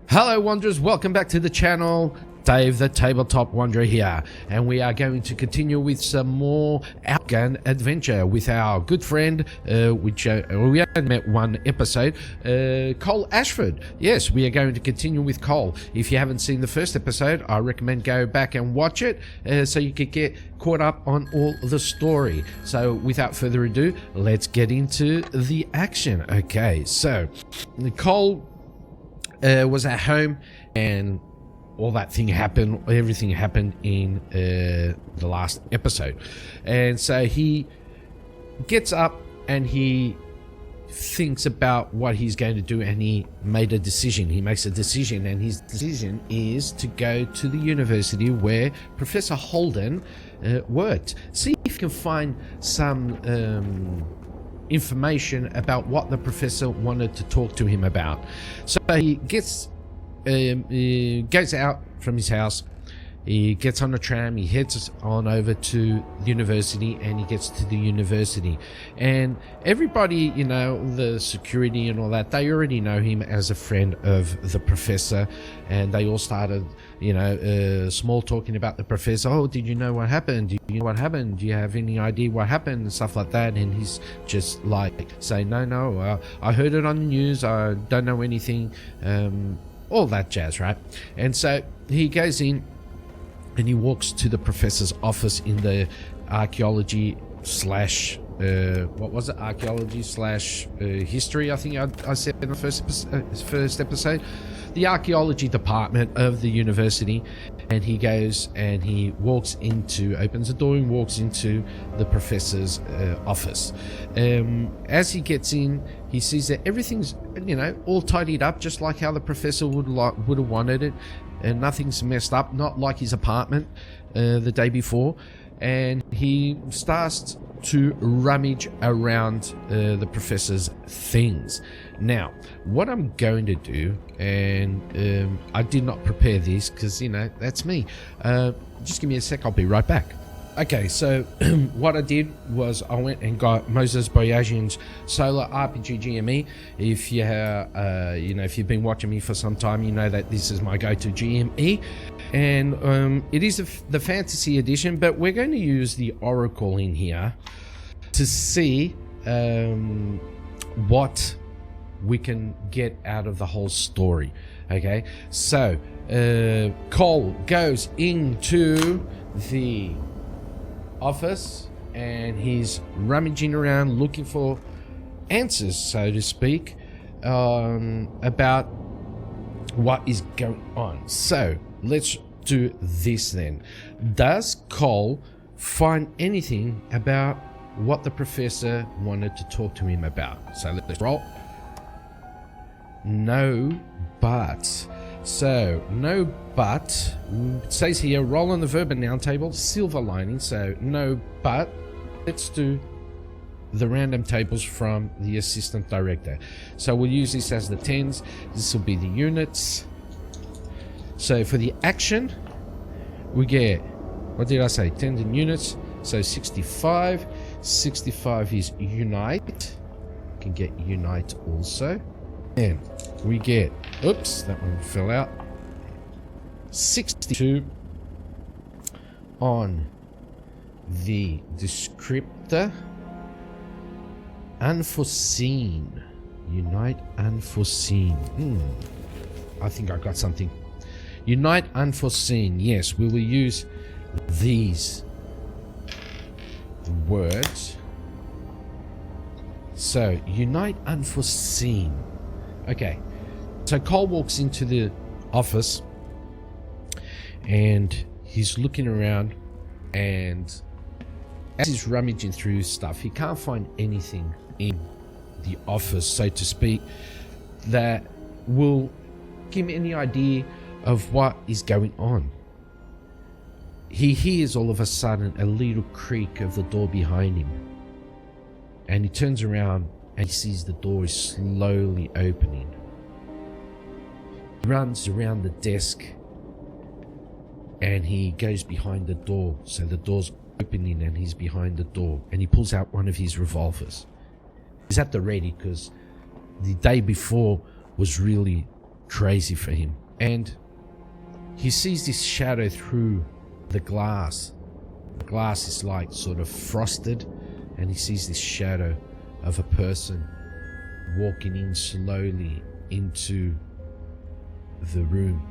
Hello Wanderers, welcome back to the channel. Dave the Tabletop Wanderer here, and we are going to continue with some more outgun adventure with our good friend, which we only met one episode, Cole Ashford. Yes, we are going to continue with Cole. If you haven't seen the first episode, I recommend go back and watch it so you could get caught up on all the story. So without further ado, let's get into the action. Okay, so Cole was at home, and all that thing happened, everything happened in the last episode. And so he gets up and he thinks about what he's going to do, and he made a decision. He makes a decision, and his decision is to go to the university where Professor Holden worked. See if you can find some information about what the professor wanted to talk to him about. So he goes out from his house, he gets on a tram, he heads on over to the university, and he gets to the university, and everybody, you know, the security and all that, they already know him as a friend of the professor, and they all started, you know, small talking about the professor. Oh, did you know what happened? Do you know what happened? Do you have any idea what happened? And stuff like that. And he's just like saying, no, I heard it on the news, I don't know anything, all that jazz, right? And so he goes in and he walks to the professor's office in the archaeology slash archaeology slash history, I think I said in the first episode, the archaeology department of the university. And he goes and he opens the door and walks into the professor's office. As he gets in, he sees that everything's, you know, all tidied up just like how the professor would have wanted it, and nothing's messed up, not like his apartment the day before. And he starts to rummage around the professor's things. Now, what I'm going to do, and I did not prepare this because, you know, that's me. Just give me a sec, I'll be right back. Okay, so what I did was I went and got Moses Boyajian's SoloRPG GME. If you you know, if you've been watching me for some time, you know that this is my go-to GME, and it is the fantasy edition, but we're going to use the Oracle in here to see what we can get out of the whole story. Okay, so Cole goes into the office and he's rummaging around looking for answers, so to speak, about what is going on. So let's do this then. Does Cole find anything about what the professor wanted to talk to him about? So let's roll. No, but. So, no, but. It says here, roll on the verb and noun table, silver lining. So, no, but. Let's do the random tables from the assistant director. So, we'll use this as the tens. This will be the units. So, for the action, we get, what did I say? Tens and units. So, 65. 65 is unite. You can get unite also. And we get, oops, that one fell out, 62 on the descriptor. Unforeseen. Unite unforeseen. I think I got something. Unite unforeseen. Yes, we will use these words. So, unite unforeseen. Okay, so Cole walks into the office and he's looking around, and as he's rummaging through stuff, he can't find anything in the office, so to speak, that will give him any idea of what is going on. He hears all of a sudden a little creak of the door behind him, and he turns around and he sees the door is slowly opening. He runs around the desk and he goes behind the door. So the door's opening and he's behind the door, and he pulls out one of his revolvers. He's at the ready because the day before was really crazy for him. And he sees this shadow through the glass. The glass is like sort of frosted, and he sees this shadow of a person walking in slowly into the room.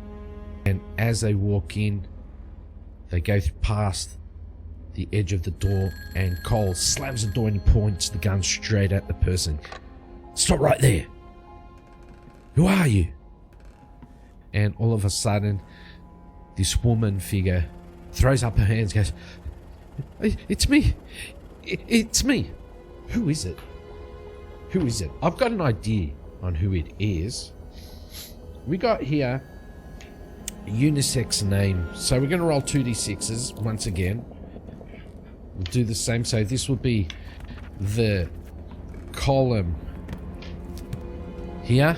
And as they walk in, they go past the edge of the door, and Cole slams the door and he points the gun straight at the person. Stop right there. Who are you? And all of a sudden, this woman figure throws up her hands, goes, it's me. It's me. Who is it? Who is it? I've got an idea on who it is. We got here a unisex name. So we're going to roll 2d6s once again. We'll do the same. So this will be the column here.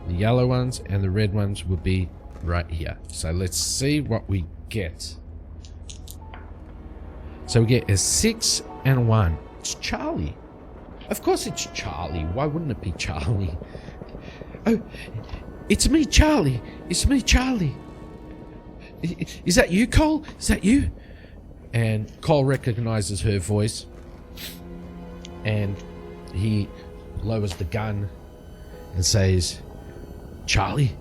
The yellow ones and the red ones will be right here. So let's see what we get. So we get a 6 and a 1. It's Charlie. Of course it's Charlie. Why wouldn't it be Charlie? Oh, it's me, Charlie. It's me, Charlie. Is that you, Cole? Is that you? And Cole recognizes her voice, and he lowers the gun and says, Charlie?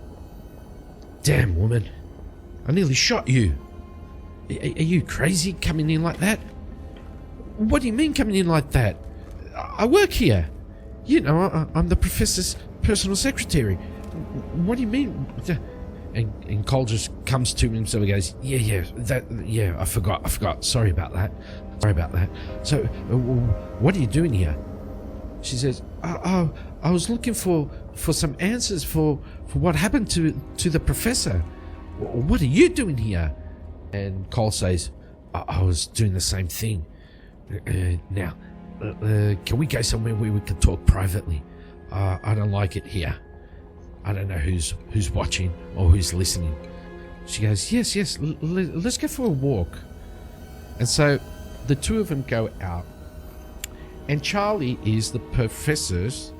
Damn, woman. I nearly shot you. Are you crazy coming in like that? What do you mean coming in like that? I work here. You know, I'm the professor's personal secretary. What do you mean? And Cole just comes to himself and goes, yeah, I forgot. Sorry about that. So, what are you doing here? She says, I was looking for some answers for what happened to the professor. What are you doing here? And Cole says, I was doing the same thing. Now, can we go somewhere where we can talk privately? I don't like it here. I don't know who's watching or who's listening. She goes, yes, let's go for a walk. And so the two of them go out. And Charlie is the professor's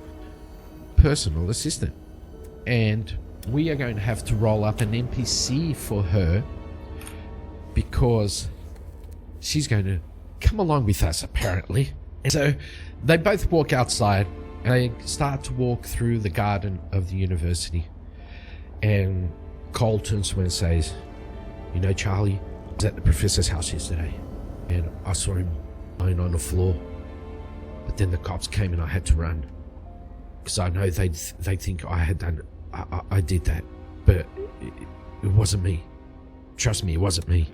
personal assistant. And we are going to have to roll up an NPC for her, because she's going to come along with us, apparently. And so they both walk outside, and they start to walk through the garden of the university. And Cole turns to her and says, you know, Charlie, I was at the professor's house yesterday, and I saw him lying on the floor. But then the cops came and I had to run, because I know they think I had done it. I did that, but it wasn't me. Trust me, it wasn't me.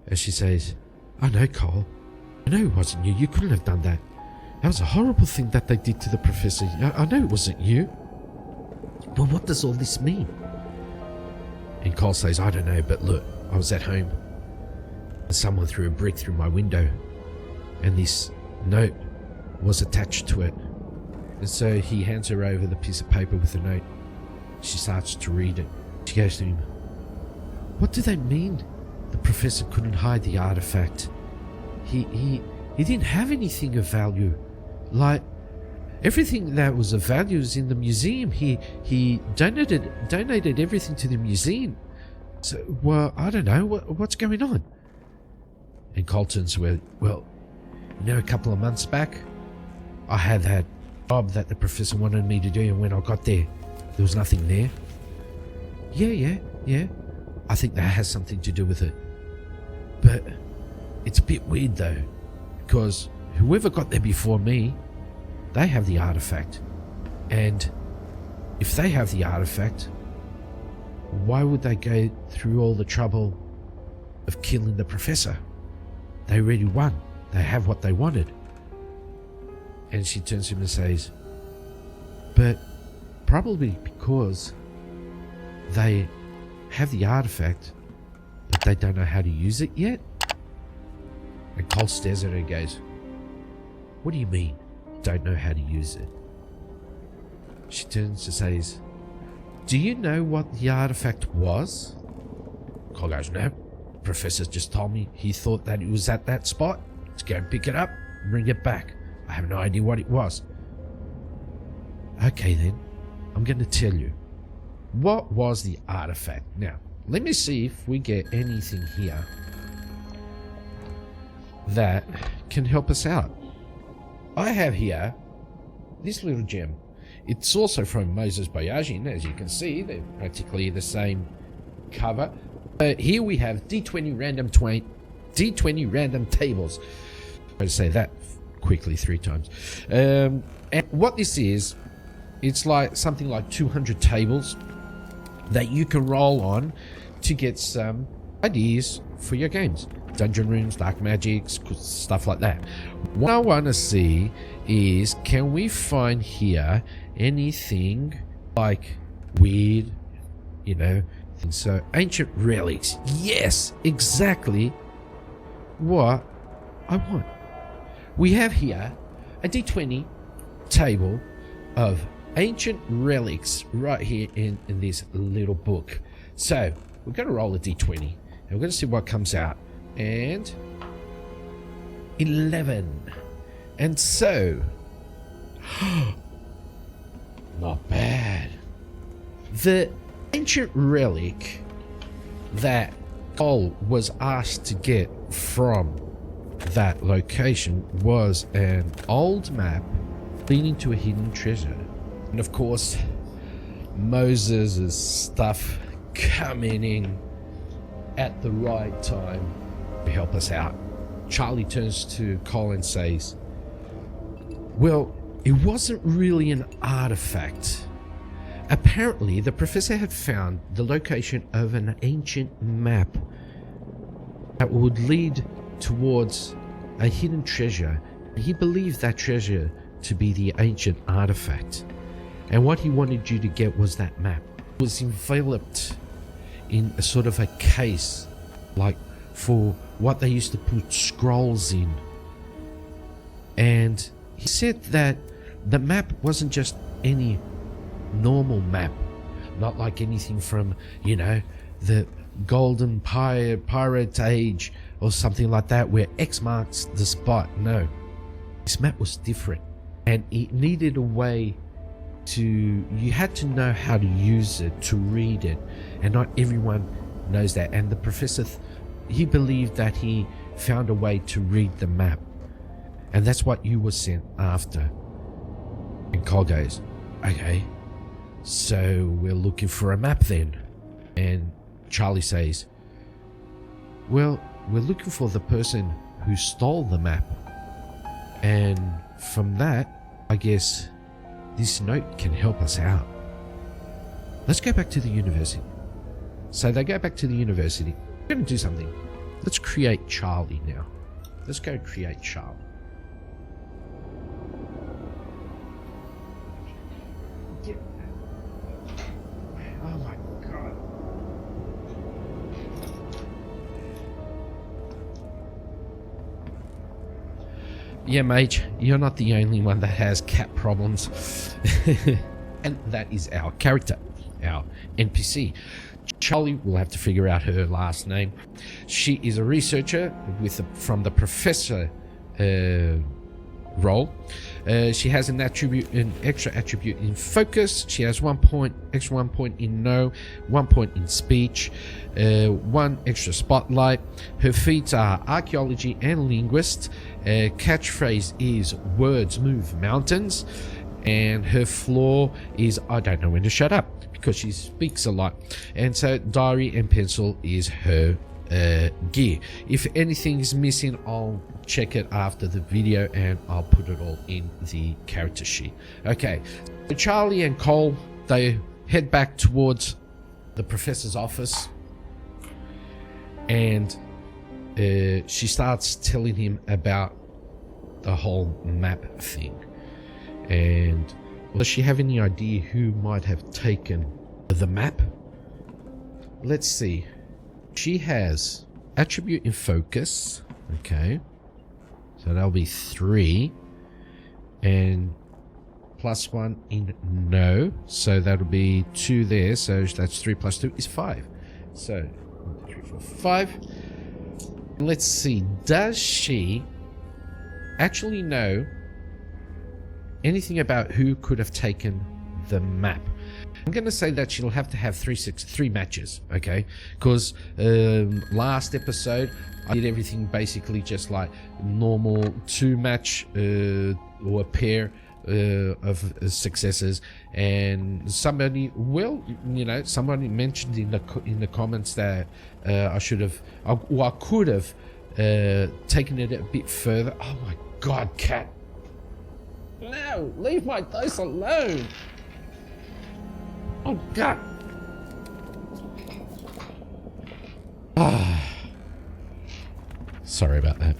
And she says, I know, Cole. I know it wasn't you. You couldn't have done that. That was a horrible thing that they did to the professor. I know it wasn't you. But what does all this mean? And Cole says, I don't know, but look, I was at home, and someone threw a brick through my window, and this note was attached to it. And so he hands her over the piece of paper with the note. She starts to read it. She goes to him, what do they mean the professor couldn't hide the artifact? He didn't have anything of value. Like, everything that was of value is in the museum. He donated everything to the museum. So, well, I don't know, what's going on? And Cole turns to her, well, you know, a couple of months back, I had that job that the professor wanted me to do, and when I got there was nothing there. Yeah. I think that has something to do with it. But it's a bit weird though, because whoever got there before me, they have the artifact. And if they have the artifact, why would they go through all the trouble of killing the professor? They already won. They have what they wanted. And she turns to him and says, but probably because they have the artifact, but they don't know how to use it yet. And Cole stares at her and goes, what do you mean, don't know how to use it? She turns and says, do you know what the artifact was? Cole goes, no. Professor just told me he thought that it was at that spot. Let's go and pick it up and bring it back. I have no idea what it was. Okay then, I'm going to tell you. What was the artifact? Now, let me see if we get anything here that can help us out. I have here this little gem. It's also from Moses Boyajin, as you can see. They're practically the same cover. Here we have D20 random tables. I'm going to say that quickly 3 times. And what this is, it's like something like 200 tables that you can roll on to get some ideas for your games. Dungeon rooms, dark magics, stuff like that. What I want to see is, can we find here anything like weird, you know, so ancient relics? Yes, exactly what I want. We have here a D20 table of ancient relics right here in this little book. So we're going to roll a D20 and we're going to see what comes out. And 11. And so not bad. The ancient relic that Cole was asked to get from that location was an old map leading to a hidden treasure. And of course, Moses' stuff coming in at the right time to help us out. Charlie turns to Cole and says, well, it wasn't really an artifact. Apparently, the professor had found the location of an ancient map that would lead towards a hidden treasure. He believed that treasure to be the ancient artifact. And what he wanted you to get was that map. It was enveloped in a sort of a case, like for what they used to put scrolls in. And he said that the map wasn't just any normal map, not like anything from, you know, the golden pirate age or something like that where X marks the spot. No, this map was different, and it needed a way to, you had to know how to use it, to read it, and not everyone knows that. And the professor, he believed that he found a way to read the map, and that's what you were sent after. And Cole goes, okay, so we're looking for a map then. And Charlie says, well, we're looking for the person who stole the map. And from that, I guess this note can help us out. Let's go back to the university. So they go back to the university. We're going to do something. Let's create Charlie now. Let's go create Charlie. Oh my god. Yeah, mate, you're not the only one that has cat problems. And that is our character, our NPC. Charlie, will have to figure out her last name. She is a researcher from the professor role. She has an extra attribute in focus. She has 1 point, extra 1 point in know, 1 point in speech, 1 extra spotlight. Her feats are archaeology and linguist. Catchphrase is words move mountains, and her flaw is I don't know when to shut up, because she speaks a lot. And so diary and pencil is her gear. If anything is missing, I'll check it after the video and I'll put it all in the character sheet. Okay, so Charlie and Cole, they head back towards the professor's office, and she starts telling him about the whole map thing. And does she have any idea who might have taken the map? Let's see. She has attribute in focus. Okay, so that'll be 3, and +1 in know, so that'll be 2 there. So that's 3 + 2 is 5. So 3, 4, 5. Let's see. Does she actually know anything about who could have taken the map? I'm going to say that she'll have to have three matches, okay? Because last episode, I did everything basically just like normal 2-match or a pair of successes, and somebody, well, you know, somebody mentioned in the comments that I should have, or I could have taken it a bit further. Oh my god, cat! No, leave my dice alone! Oh god! Sorry about that.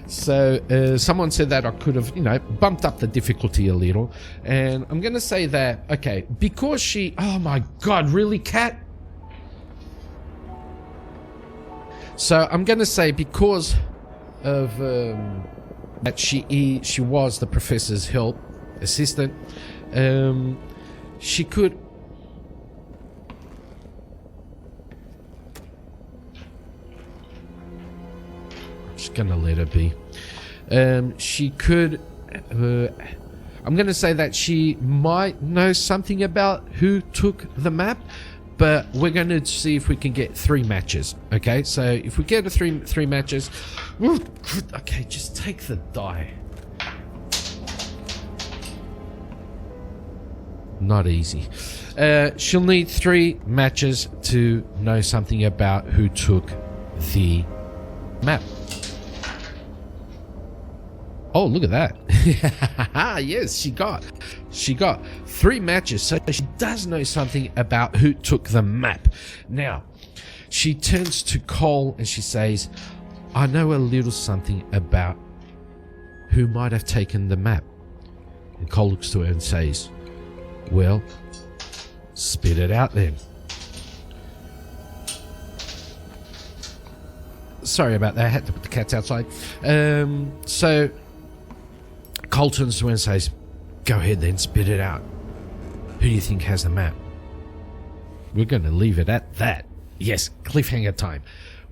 So someone said that I could have, you know, bumped up the difficulty a little, and I'm gonna say that, okay, because she, oh my god, really, cat? So I'm gonna say because of that she was the professor's help assistant, she could, I'm just gonna let her be. She could, I'm gonna say that she might know something about who took the map, but we're going to see if we can get 3 matches. Okay, so if we get a three matches, okay, just take the die. Not easy. She'll need 3 matches to know something about who took the map. Oh, look at that. Yes, she got 3 matches, so she does know something about who took the map. Now, she turns to Cole and she says, I know a little something about who might have taken the map. And Cole looks to her and says, well, spit it out then. Sorry about that, I had to put the cats outside. So Cole turns to her and says, go ahead then, spit it out. Who do you think has the map? We're going to leave it at that. Yes, cliffhanger time.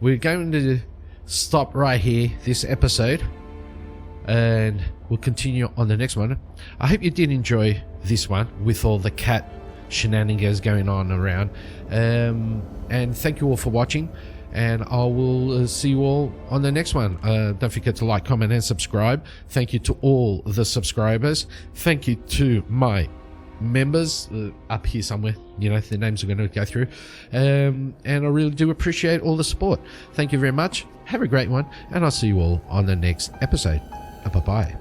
We're going to stop right here, this episode, and we'll continue on the next one. I hope you did enjoy this one with all the cat shenanigans going on around. And thank you all for watching. And I will see you all on the next one. Don't forget to like, comment, and subscribe. Thank you to all the subscribers. Thank you to my members up here somewhere. You know, their names are going to go through. And I really do appreciate all the support. Thank you very much. Have a great one. And I'll see you all on the next episode. Bye-bye.